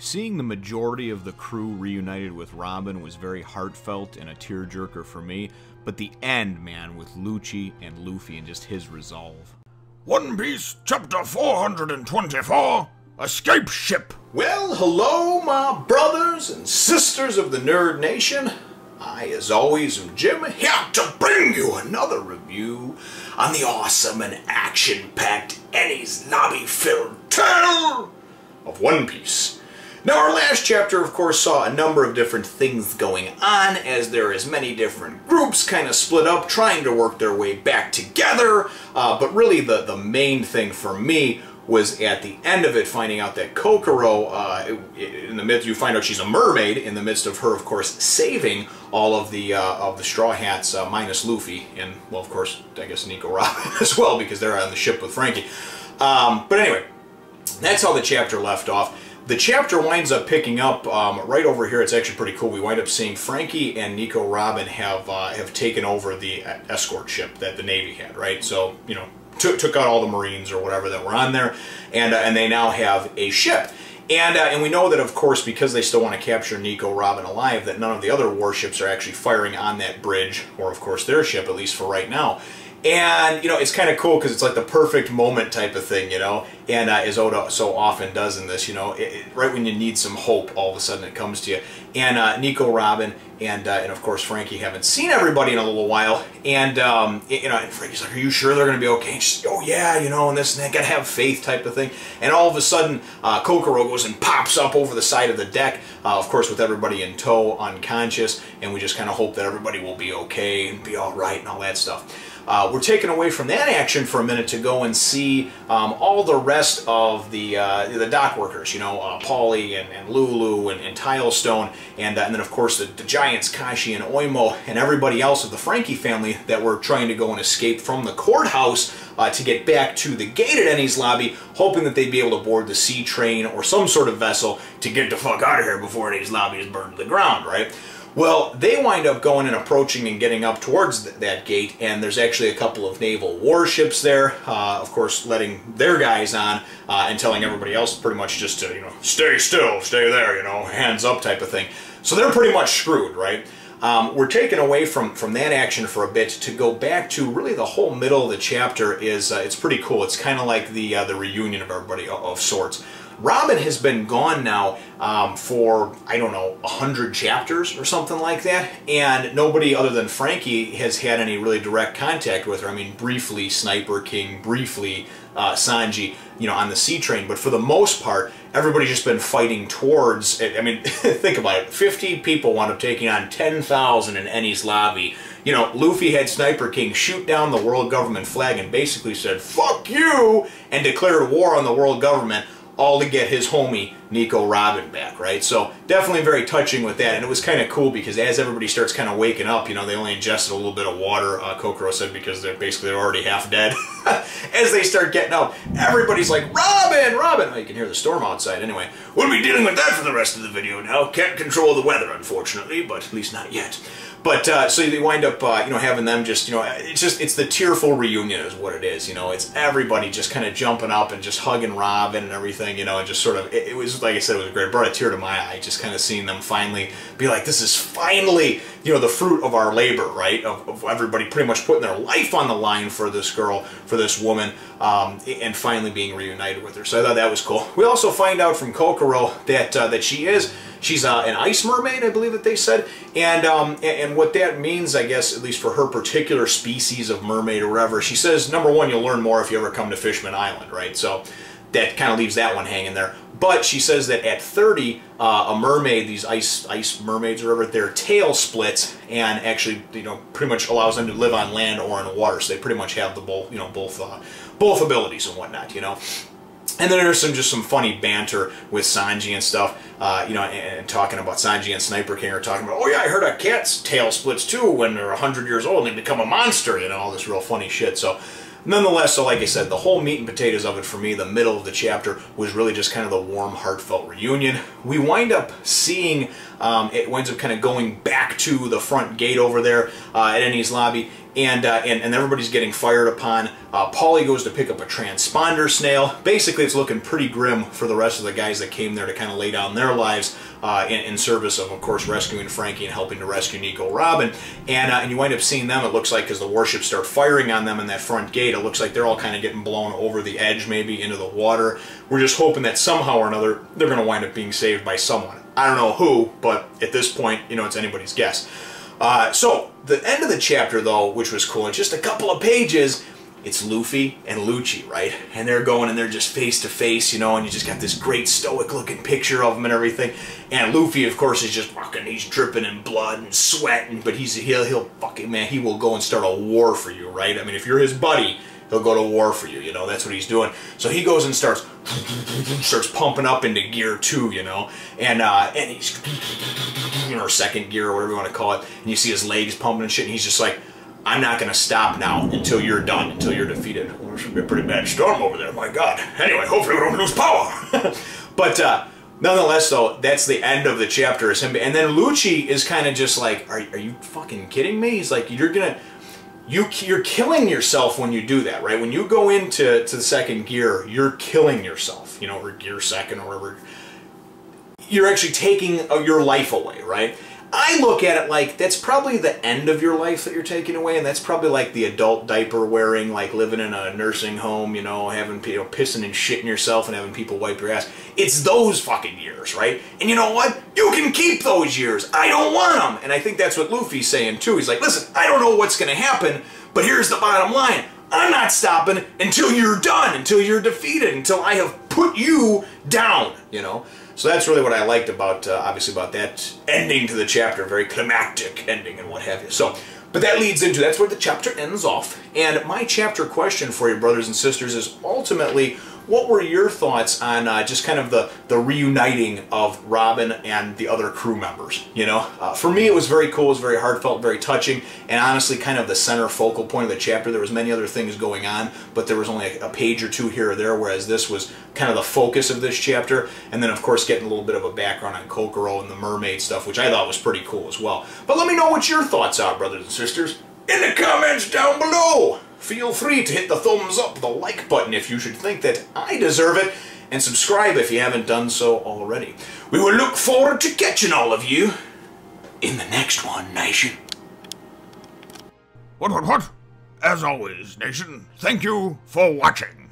Seeing the majority of the crew reunited with Robin was very heartfelt and a tearjerker for me, but the end, man, with Lucci and Luffy and just his resolve. One Piece, Chapter 424, Escape Ship. Well, hello, my brothers and sisters of the Nerd Nation. I, as always, am Jim, here to bring you another review on the awesome and action-packed Enies Lobby-filled tale of One Piece. Now, our last chapter, of course, saw a number of different things going on, as there is many different groups kind of split up, trying to work their way back together, but really the main thing for me was at the end of it, finding out that Kokoro, in the midst, you find out she's a mermaid, in the midst of her, of course, saving all of the Straw Hats, minus Luffy, and, well, of course, I guess Nico Robin as well, because they're on the ship with Frankie. But anyway, that's how the chapter left off. The chapter winds up picking up right over here. It's actually pretty cool. We wind up seeing Frankie and Nico Robin have taken over the escort ship that the Navy had, right? So, you know, took out all the Marines or whatever that were on there, and they now have a ship. And we know that, of course, because they still want to capture Nico Robin alive, that none of the other warships are actually firing on that bridge, or, of course, their ship, at least for right now. And, you know, it's kind of cool because it's like the perfect moment type of thing, you know, and as Oda so often does in this, you know, right when you need some hope, all of a sudden it comes to you. And Nico Robin and of course Frankie haven't seen everybody in a little while, and you know, and Frankie's like, "Are you sure they're going to be okay?" And she's like, "Oh yeah, you know, and this and that, gotta have faith," type of thing. And all of a sudden, Kokoro goes and pops up over the side of the deck, of course with everybody in tow, unconscious, and we just kind of hope that everybody will be okay and be all right and all that stuff. We're taken away from that action for a minute to go and see all the rest of the dock workers, you know, Paulie and Lulu and Tilestone, and then of course the giants Kashi and Oimo and everybody else of the Frankie family that were trying to go and escape from the courthouse to get back to the gate at Enies Lobby, hoping that they'd be able to board the sea train or some sort of vessel to get the fuck out of here before Enies Lobby is burned to the ground, right? Well, they wind up going and approaching and getting up towards that gate, and there's actually a couple of naval warships there, of course letting their guys on and telling everybody else pretty much just to, you know, stay still, stay there, you know, hands up type of thing. So they're pretty much screwed, right? We're taken away from that action for a bit to go back to really the whole middle of the chapter. Is it's pretty cool. It's kind of like the reunion of everybody of sorts. Robin has been gone now for, I don't know, 100 chapters or something like that, and nobody other than Frankie has had any really direct contact with her. I mean, briefly Sniper King, briefly Sanji, you know, on the sea train, but for the most part, everybody's just been fighting towards, I mean, think about it, 50 people wound up taking on 10,000 in Enies Lobby. You know, Luffy had Sniper King shoot down the world government flag and basically said, "Fuck you," and declared war on the world government, all to get his homie Nico Robin back, right? So definitely very touching with that, and it was kind of cool because as everybody starts kind of waking up, you know, they only ingested a little bit of water, Kokoro said, because they're already half dead. As they start getting up, everybody's like, "Robin, Robin!" Oh, you can hear the storm outside. Anyway, we'll be dealing with that for the rest of the video now. Can't control the weather, unfortunately, but at least not yet. But so they wind up, you know, having them just, you know, it's the tearful reunion is what it is, you know. It's everybody just kind of jumping up and just hugging Robin and everything, you know, and just sort of, it was, like I said, it was great. It brought a tear to my eye, just kind of seeing them finally be like, this is finally, you know, the fruit of our labor, right? Of everybody pretty much putting their life on the line for this girl, for this woman, and finally being reunited with her. So I thought that was cool. We also find out from Kokoro that she's an ice mermaid, I believe that they said, and what that means, I guess, at least for her particular species of mermaid or whatever, she says, number one, you'll learn more if you ever come to Fishman Island, right? So that kind of leaves that one hanging there. But she says that at 30, a mermaid, these ice mermaids or whatever, their tail splits and actually, you know, pretty much allows them to live on land or in water. So they pretty much have the both, you know, both abilities and whatnot, you know. And then there's just some funny banter with Sanji and stuff, you know, and talking about Sanji and Sniper King are talking about, "Oh yeah, I heard a cat's tail splits too when they're 100 years old and they become a monster," you know, all this real funny shit. So nonetheless, so like I said, the whole meat and potatoes of it for me, the middle of the chapter, was really just kind of the warm, heartfelt reunion. We wind up seeing, it winds up kind of going back to the front gate over there at Enies Lobby, and everybody's getting fired upon. Paulie goes to pick up a transponder snail. Basically, it's looking pretty grim for the rest of the guys that came there to kind of lay down their lives in service of course, rescuing Frankie and helping to rescue Nico Robin. And you wind up seeing them, it looks like, as the warships start firing on them in that front gate, it looks like they're all kind of getting blown over the edge, maybe into the water. We're just hoping that somehow or another, they're going to wind up being saved by someone. I don't know who, but at this point, you know, it's anybody's guess. So, the end of the chapter, though, which was cool, in just a couple of pages, it's Luffy and Lucci, right? And they're going and they're just face to face, you know, and you just got this great stoic looking picture of them and everything. And Luffy, of course, is just fucking, he's dripping in blood and sweating, but he'll fucking, man, he will go and start a war for you, right? I mean, if you're his buddy, he'll go to war for you, you know, that's what he's doing. So he goes and starts pumping up into gear 2, you know, and he's, you know, or second gear or whatever you want to call it, and you see his legs pumping and shit, and he's just like, I'm not going to stop now until you're done, until you're defeated. Well, there should be a pretty bad storm over there, my God. Anyway, hopefully we don't lose power. But nonetheless, though, that's the end of the chapter. Is him, and then Lucci is kind of just like, are you fucking kidding me? He's like, you're killing yourself when you do that, right? When you go into the second gear, you're killing yourself, you know, or gear second or whatever. You're actually taking your life away, right? I look at it like that's probably the end of your life that you're taking away, and that's probably like the adult diaper wearing, like living in a nursing home, you know, having, you know, pissing and shitting yourself and having people wipe your ass. It's those fucking years, right? And you know what? You can keep those years. I don't want them. And I think that's what Luffy's saying too. He's like, listen, I don't know what's going to happen, but here's the bottom line. I'm not stopping until you're done, until you're defeated, until I have put you down, you know? So that's really what I liked about, obviously, about that ending to the chapter, very climactic ending and what have you. So, but that leads into, that's where the chapter ends off. And my chapter question for you, brothers and sisters, is ultimately, what were your thoughts on just kind of the reuniting of Robin and the other crew members, you know? For me, it was very cool, it was very heartfelt, very touching, and honestly kind of the center focal point of the chapter. There was many other things going on, but there was only a page or two here or there, whereas this was kind of the focus of this chapter, and then of course getting a little bit of a background on Kokoro and the mermaid stuff, which I thought was pretty cool as well. But let me know what your thoughts are, brothers and sisters, in the comments down below. Feel free to hit the thumbs up, the like button if you should think that I deserve it, and subscribe if you haven't done so already. We will look forward to catching all of you in the next one, Nation. What? As always, Nation, thank you for watching.